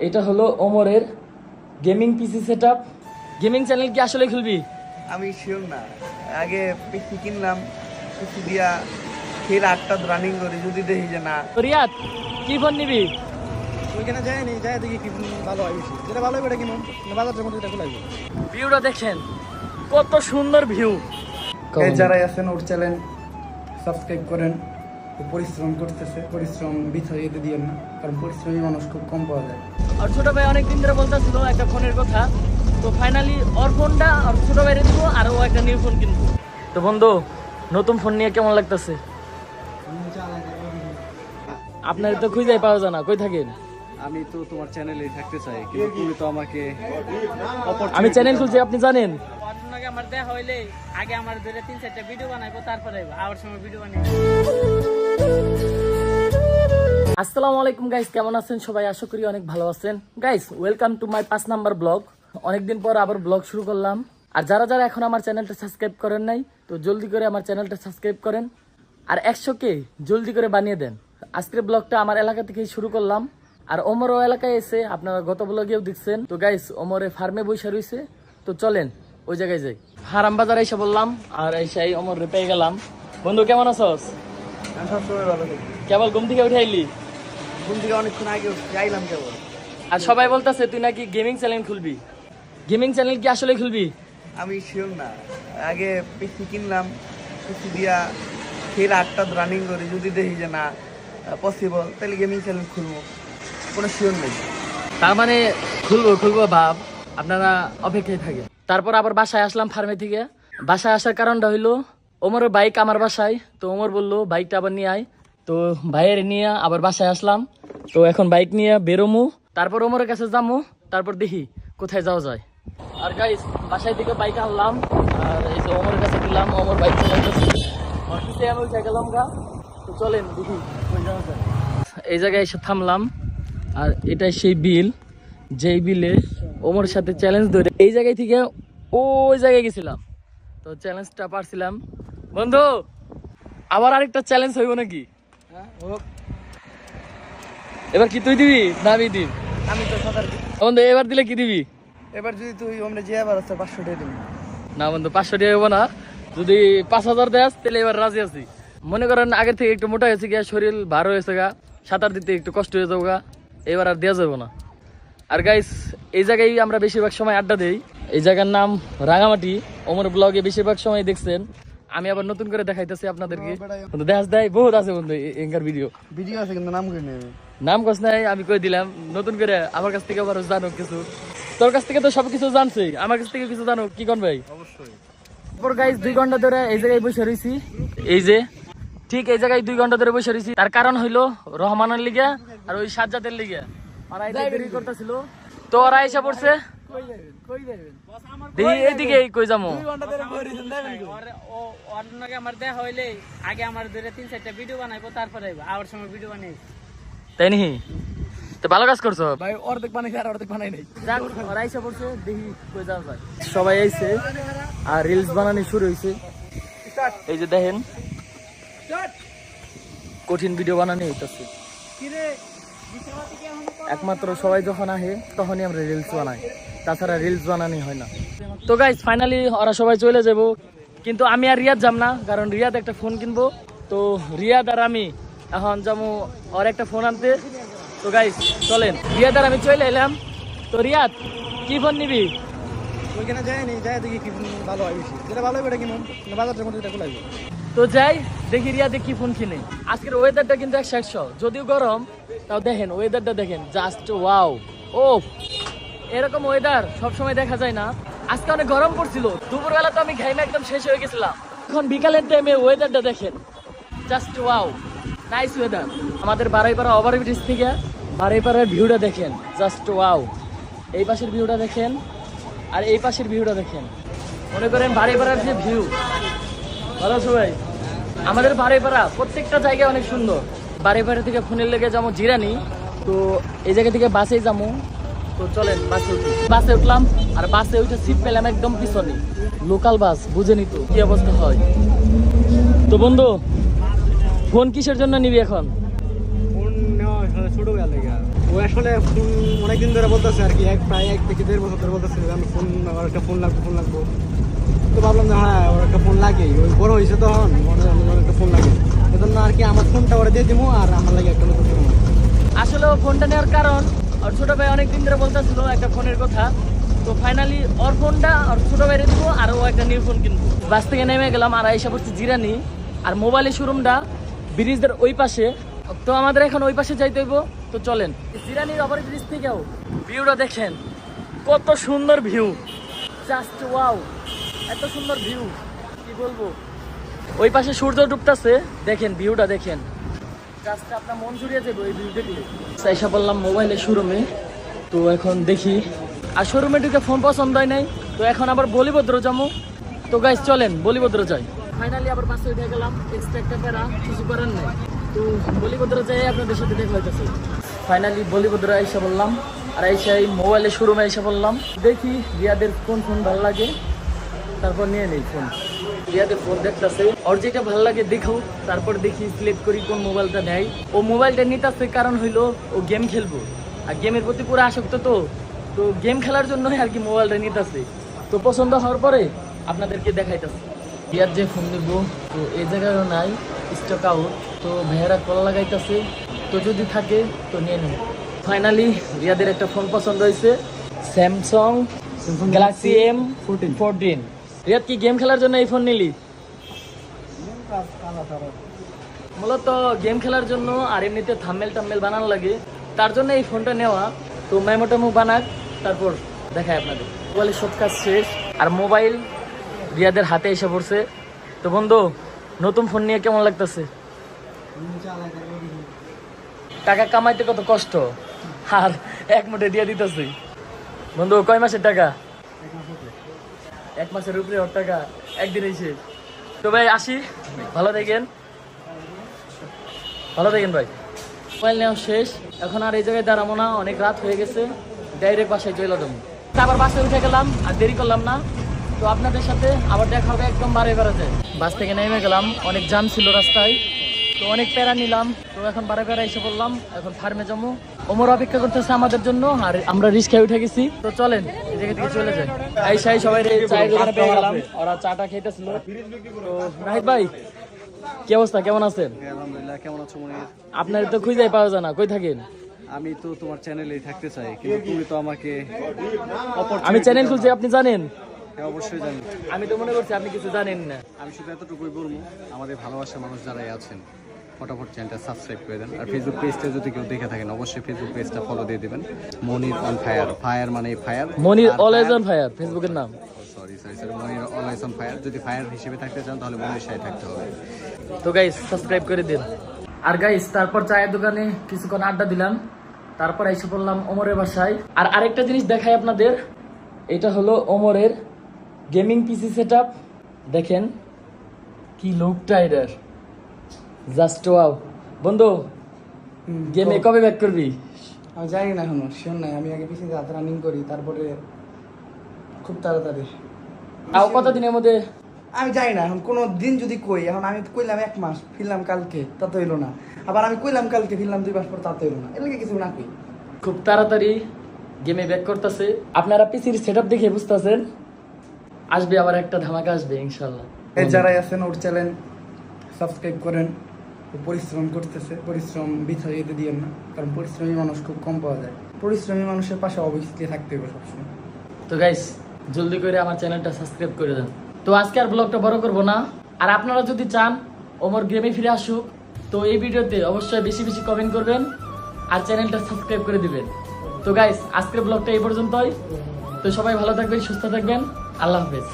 এটা হলো ওমরের গেমিং পিসি সেটআপ। গেমিং চ্যানেল কি আসলে খুলবি? আমি শিওর না। আগে পিসি কিনলাম, পিসি দিয়া ফের 8টা রানিং করি, যদি দেখি যে না। রিয়াদ কি ফোন নিবি? ওইখানে যায়নি, যাই দেখি কি ভালো হয় বেশি, যেটা ভালো হবে এটা কিনুন, বাজারের মধ্যে এটা খোলাইবে। ভিউটা দেখেন কত সুন্দর ভিউ। যারা আছেন ওর চ্যানেল সাবস্ক্রাইব করেন। ও পরিশ্রম করতেছে, পরিশ্রম বৃথা যেতে দিয়েন না, কারণ পরিশ্রমী মানুষ খুব কম পাওয়া যায়। আর ছোট ভাই অনেকদিন ধরে বলতেছিল একটা ফোনের কথা, তো ফাইনালি ওর ফোনটা আর ছোট ভাইরে দিব আর ও একটা নিউ ফোন কিনবো। তো বন্ধু, নতুন ফোন নিয়ে কেমন লাগতেছে? আপনার তো খুঁজে পাওয়া যায় না, কই থাকেন? আমি তো তোমার চ্যানেলে থাকতে চাই, কিন্তু তুমি তো আমাকে আমি চ্যানেল খুলছি, আপনি জানেন? আমার দেখা হইলে আগে আমার 2-3-4টা ভিডিও বানাইবো, তারপরে আবার সময় ভিডিও বানাইবো। আসসালামু আলাইকুম গাইস, কেমন আছেন সবাই? আশা করি অনেক ভালো আছেন। Guys, welcome to my 5 number blog. অনেকদিন পর আবার ব্লগ শুরু করলাম। আর যারা যারা এখন আমার চ্যানেলটা সাবস্ক্রাইব করেন নাই, তো জলদি করে আমার চ্যানেলটা সাবস্ক্রাইব করেন আর 100কে জলদি করে বানিয়ে দেন। আজকের ব্লগটা আমার এলাকা থেকেই শুরু করলাম। আর ওমরও এলাকায় এসে আপনারা গত ব্লগেও দেখছেন। তো গাইস, ওমরে ফার্মে বসে রয়েছে, তো চলেন ওই জায়গায় যাই। হারাম বাজার এসে বললাম আর এসে ওমর রে পেয়ে গেলাম। বন্ধু কেমন আছস? আমি সবসময় ভালো থাকি। কেবল ঘুম থেকে উঠে আইলি? ঘুম থেকে অনেকক্ষণ আগে আইলাম কেবল। আর সবাই বলতেছে তুই নাকি গেমিং চ্যানেল খুলবি। গেমিং চ্যানেল কি আসলে খুলবি? আমি শিওর না। আগে পিসি কিনলাম, পিসি দিয়া ফের 8টা রানিং করি, যদি দেখি যে না পসিবল, তাহলে গেমিং চ্যানেল খুলবো। কোনো শিওর নেই। তার মানে খুলবো ভাব, আপনারা অপেক্ষায় থাকে। তারপর আবার বাসায় আসলাম ফার্মে থেকে। বাসায় আসার কারণটা হইলো ওমরের বাইক আমার বাসায়, তো ওমর বললো বাইকটা আবার নিয়ে আয়। তো ভাইয়ের নিয়ে আবার বাসায় আসলাম। তো এখন বাইক নিয়ে বেরোমু, তারপর ওমরের কাছে যাবো, তারপর দেখি কোথায় যাওয়া যায়। আর গাইস, বাসায় থেকে বাইক আনলাম আর এই যে ওমরের কাছে দিলাম। ওমর বাইক চালাইতেছে, অফিসে আমি উঠে গেলাম গা। তো চলেন দেখি কোথায় যাওয়া যায়। এই জায়গায় এসে থামলাম আর এটাই সেই বিল, যেই বিলে ওমর সাথে চ্যালেঞ্জ ধরে এই জায়গায় থেকে ওই জায়গায় গেছিলাম। তো চ্যালেঞ্জটা পারছিলাম। বন্ধু, আবার আরেকটা চ্যালেঞ্জ হইব নাকি? এবার কি তুই দিবি না আমি দিব? আমি তো সাঁতার দিই। বন্ধু এবার দিলে কি দিবি? এবার যদি তুই আমরা যে এবার হচ্ছে 500 টাকা দিবি। না বন্ধু, 500 টাকা হইব না। যদি 5000 দেস তাহলে এবার রাজি আছি। মনে করেন আগের থেকে একটু মোটা হয়েছে গা, শরীর ভার হয়েছে গা, সাঁতার দিতে একটু কষ্ট হয়ে যাবো গা, এবার আর দেওয়া যাবো না। আর গাইস, এই জায়গায় আমরা বেশিরভাগ সময় আড্ডা দেই। এই জায়গার নাম রাঙামাটি। ওমর ব্লগে বেশিরভাগ সময় দেখছেন। আমি আবার নতুন করে দেখাইতেছি আপনাদেরকে। বন্ধু দেখাস দেয় বহুত আছে বন্ধু এঙ্কার ভিডিও আছে, কিন্তু নাম কই নেই। নাম কস নাই, আমি কই দিলাম নতুন করে। আমার কাছ থেকে আবার জানো কিছু, তোর কাছ থেকে তো সবকিছু জানছি, আমার কাছ থেকে কিছু জানো কি কোন ভাই? অবশ্যই। তারপর গাইস 2 ঘন্টা ধরে এই জায়গায় বসে রয়েছি। এই যে ঠিক এই জায়গায় 2 ঘন্টা ধরে বসে রয়েছি। তার কারণ হইলো রহমানের লিগে আর ওই সাজ্জাদের লিগে। ওরা এই দেরি করতেছিল, তো ওরা এসে পড়ছে। দেখি এইদিকে কই যাবো। আমার দেখা হইলে আগে আমার 2-3-4টা ভিডিও বানাইবো, তারপরে আবার সময় ভিডিও বানাইবো। তাই নি? তো ভালো কাজ করছো ভাই, অর্ধেক বানাইছে আর অর্ধেক বানাই নাই। যাক, ওরা এসে পড়ছে, দেখি কই যাওয়া যায়। সবাই আইছে আর রিলস বানানো শুরু হয়েছে। এই যে দেখেন কঠিন ভিডিও বানানো হইতেছে। একমাত্র সবাই যখন আহে তখনই আমরা রিলস বানাই, তাছাড়া রিলস বানানি হয় না। তো গাইস, ফাইনালি ওরা সবাই চলে যাব, কিন্তু আমি আর রিয়াদ যাব না, কারণ রিয়াদ একটা ফোন কিনবো। তো রিয়াদ আর আমি এখন যাবো ওর একটা ফোন আনতে। তো গাইস চলেন, রিয়াদ আর আমি চলে এলাম। তো রিয়াদ কি ফোন নিবি? ওইখানে যায়নি, যাই দেখি কি ভালো হয় বেশি, যেটা ভালো হবে এটা কিনুন, বাজারের মধ্যে এটা খোলাইবে। তো যাই দেখি রিয়াদে কি ফোন কিনে। আজকের ওয়েদারটা কিন্তু 100, যদিও গরম, তাও দেখেন ওয়েদারটা দেখেন, জাস্ট ওয়াও। ও, এরকম ওয়েদার সবসময় দেখা যায় না। আজকে অনেক গরম পড়ছিল, দুপুরবেলা তো আমি ঘাইমে একদম শেষ হয়ে গেছিলাম। এখন বিকালের টাইমে ওয়েদারটা দেখেন, জাস্ট ওয়াও, নাইস ওয়েদার। আমাদের বারাইপাড়া ওভারব্রিজ থেকে বারাইপাড়ার ভিউটা দেখেন, জাস্ট ওয়াও। এই পাশের ভিউটা দেখেন আর এই পাশের ভিউটা দেখেন। মনে করেন বারাইপাড়ার যে ভিউ, ভালো আছো ভাই? আমাদের বারাইপাড়া প্রত্যেকটা জায়গায় অনেক সুন্দর। বারাইপাড়া থেকে ফোনের লেগে যাবো জিরানি, তো এই জায়গা থেকে বাসেই যাবো। তো চলেন বাসে উঠি। বাসে উঠলাম আর বাসে উঠে সিট পেলাম একদম পিছনে, লোকাল বাস, বুঝেনি তো কি অবস্থা হয়। তো বন্ধু, ফোন কিসের জন্য নিবি এখন? ফোন নেওয়া ছোট গেলে ও আসলে ফোন অনেকদিন ধরে বলতেছে আর কি, প্রায় 1 থেকে 1.5 বছর ধরে বলতেছে যে আমি ফোন, আমার একটা ফোন লাগবো। তো ভাবলাম যে হ্যাঁ ওর একটা ফোন লাগে, ওই বড় হয়েছে তখন ওর একটা ফোন লাগে, এজন্য আর কি আমার ফোনটা ওরা দিয়ে দিবো আর আমার লাগে একটা নতুন ফোন। আসলে ও ফোনটা নেওয়ার কারণ ওর ছোট ভাই অনেকদিন ধরে বলতেছিল একটা ফোনের কথা। তো ফাইনালি ওর ফোনটা ওর ছোট ভাইরে দিব আর ও একটা নিউ ফোন কিনবো। বাস থেকে নেমে গেলাম আর এসে পড়ছি জিরানি। আর মোবাইলের শোরুমটা ব্রিজের ওই পাশে, তো আমাদের এখন ওই পাশে যাইতে হইব। তো চলেন, জিরানির ওভার ব্রিজ থেকেও ভিউটা দেখেন, কত সুন্দর ভিউ, জাস্ট ওয়াও, এত সুন্দর ভিউ কি বলবো। ওই পাশে সূর্য ডুবতেছে, দেখেন ভিউটা দেখেন, জাস্ট আপনার মন জুড়িয়ে যাবে ওই ভিউ দেখলে। এসে বললাম মোবাইলের শোরুমে, তো এখন দেখি। আর শোরুমে ঢুকে ফোন পছন্দ হয় নাই, তো এখন আবার বলিভদ্র যাবো। তো গাইস চলেন বলিভদ্র যাই। ফাইনালি আবার বাসে উঠে গেলাম, এক্সট্রা একটা প্যারা, কিছু করার নেই। তো বলিভদ্র যাই আপনাদের সাথে দেখা হইতেছে। ফাইনালি বলিভদ্র এসে বললাম, আর এসে এই মোবাইলের শোরুমে এসে বললাম দেখি রিয়াদের কোন ফোন ভালো লাগে, তারপর নিয়ে নেই ফোন। রিয়াদের ফোন দেখতেছে, ওর যেটা ভালো লাগে দেখো, তারপর দেখি সিলেক্ট করি কোন মোবাইলটা নেয়। ও মোবাইলটা নিতেছে কারণ হইলো ও গেম খেলবো, আর গেমের প্রতি পুরো আসক্ত। তো গেম খেলার জন্য আর কি মোবাইলটা নিতেছে। তো পছন্দ হওয়ার পরে আপনাদেরকে দেখাইতেছে। রিয়ার যে ফোন নিব, তো এই জায়গায়ও নাই, স্টক আউট। তো ভাইয়েরা কল লাগাইতেছে, তো যদি থাকে তো নিয়ে নেব। ফাইনালি রিয়াদের একটা ফোন পছন্দ হয়েছে, স্যামসাং গ্যালাক্সি M14। রিয়াদ কি গেম খেলার জন্য এই ফোন নিলি? মূলত গেম খেলার জন্য, আর এমনিতে থাম্বনেল বানানো লাগে, তার জন্য এই ফোনটা নেওয়া। তো মেমো বানাক, তারপর দেখায় আপনাদের। মোবাইলের সব কাজ শেষ, আর মোবাইল রিয়াদের হাতে এসে পড়ছে। তো বন্ধু, নতুন ফোন নিয়ে কেমন লাগতেছে? টাকা কামাইতে কত কষ্ট, আর এক মুঠে দিয়ে দিতেছি। বন্ধু কয় মাসের টাকা? 1 মাসের উপরে ওর টাকা একদিনই শেষ। তো ভাই আসি, ভালো থাকেন ভাই। মোবাইল নেওয়া শেষ, এখন আর এই জায়গায় দাঁড়াবো না, অনেক রাত হয়ে গেছে, ডাইরেক্ট বাসায় চলে যাবো। আবার বাসে উঠে গেলাম, আর দেরি করলাম না। তো আপনাদের সাথে আবার দেখা হবে একদম বারে বাস থেকে নেমে গেলাম, অনেক জ্যাম ছিল রাস্তায়, তো অনেক প্যারা নিলাম। তো এখন বারে এসে বললাম এখন ফার্মে যাবো। ওমর অপেক্ষা করতেছে আমাদের জন্য, আর আমরা রিস্কায় উঠে গেছি। তো চলেন এই জায়গা থেকে চলে যাই। এই সবাই চায়ের দোকানে পেয়ে গেলাম, ওরা চাটা খেতেছিল। তো রাহিদ ভাই কি অবস্থা, কেমন আছেন? আলহামদুলিল্লাহ, কেমন আছো মনির? আপনার তো খুঁজে পাওয়া যায় না, কই থাকেন? আমি তো তোমার চ্যানেলেই থাকতে চাই, কিন্তু তুমি তো আমাকে আমি চ্যানেল খুলছি, আপনি জানেন? হ্যাঁ, অবশ্যই জানি। আমি তো মনে করছি আপনি কিছু জানেন না। আমি শুধু এতটুকুই বলবো, আমাদের ভালোবাসার মানুষ যারাই আছেন ফটাফট চ্যানেলটা সাবস্ক্রাইব করে দেন। আর ফেসবুক পেজটা যদি কেউ দেখে থাকেন, অবশ্যই ফেসবুক পেজটা ফলো দিয়ে দেবেন। মনির অন ফায়ার, ফায়ার মানে fire, Monir always on fire ফেসবুকের নাম। Sorry Monir always on fire. যদি ফায়ার হিসেবে থাকতে চান তাহলে মনির সাথে থাকতে হবে। তো গাইস সাবস্ক্রাইব করে দিন। আর গাইস তারপর চায়ের দোকানে কিছুক্ষণ আড্ডা দিলাম, তারপর এসে পড়লাম ওমরের বাসায়। আর আরেকটা জিনিস দেখাই আপনাদের, এটা হলো ওমরের গেমিং পিসি সেটআপ। দেখেন কি লুকটা এটার, জাস্ট ওয়াও। বন্ধু গেমে কবে ব্যাক করবি? আমি জানি না, এখনো শিওর নাই। আমি আগে পিছিয়ে হাত রানিং করি, তারপরে খুব তাড়াতাড়ি। তাও কতদিনের মধ্যে? আমি জানি না, এখন কোনো দিন যদি কই, এখন আমি কইলাম 1 মাস, ফিরলাম কালকে, তা তো হইলো না। আবার আমি কইলাম কালকে, ফিরলাম 2 মাস পর, তা তো হইলো না। এর লাগে কিছু না কই, খুব তাড়াতাড়ি গেমে ব্যাক করতেছে। আপনারা পিসির সেটআপ দেখে বুঝতেছেন আসবে, আবার একটা ধামাকা আসবে ইনশাল্লাহ। এই যারাই আছেন ওর চ্যানেল সাবস্ক্রাইব করেন। ও পরিশ্রম করতেছে, পরিশ্রম বৃথা যেতে দিয়েন না, কারণ পরিশ্রমী মানুষ খুব কম পাওয়া যায়। পরিশ্রমী মানুষের পাশে অবশ্যই থাকতে হবে সবসময়। তো গাইস জলদি করে আমার চ্যানেলটা সাবস্ক্রাইব করে দেন। তো আজকে আর ব্লগটা বড় করব না। আর আপনারা যদি চান ওমর গেমে ফিরে আসুক, তো এই ভিডিওতে অবশ্যই বেশি কমেন্ট করবেন আর চ্যানেলটা সাবস্ক্রাইব করে দিবেন। তো গাইস আজকের ব্লগটা এই পর্যন্তই। তো সবাই ভালো থাকবেন, সুস্থ থাকবেন, আল্লাহ হাফেজ।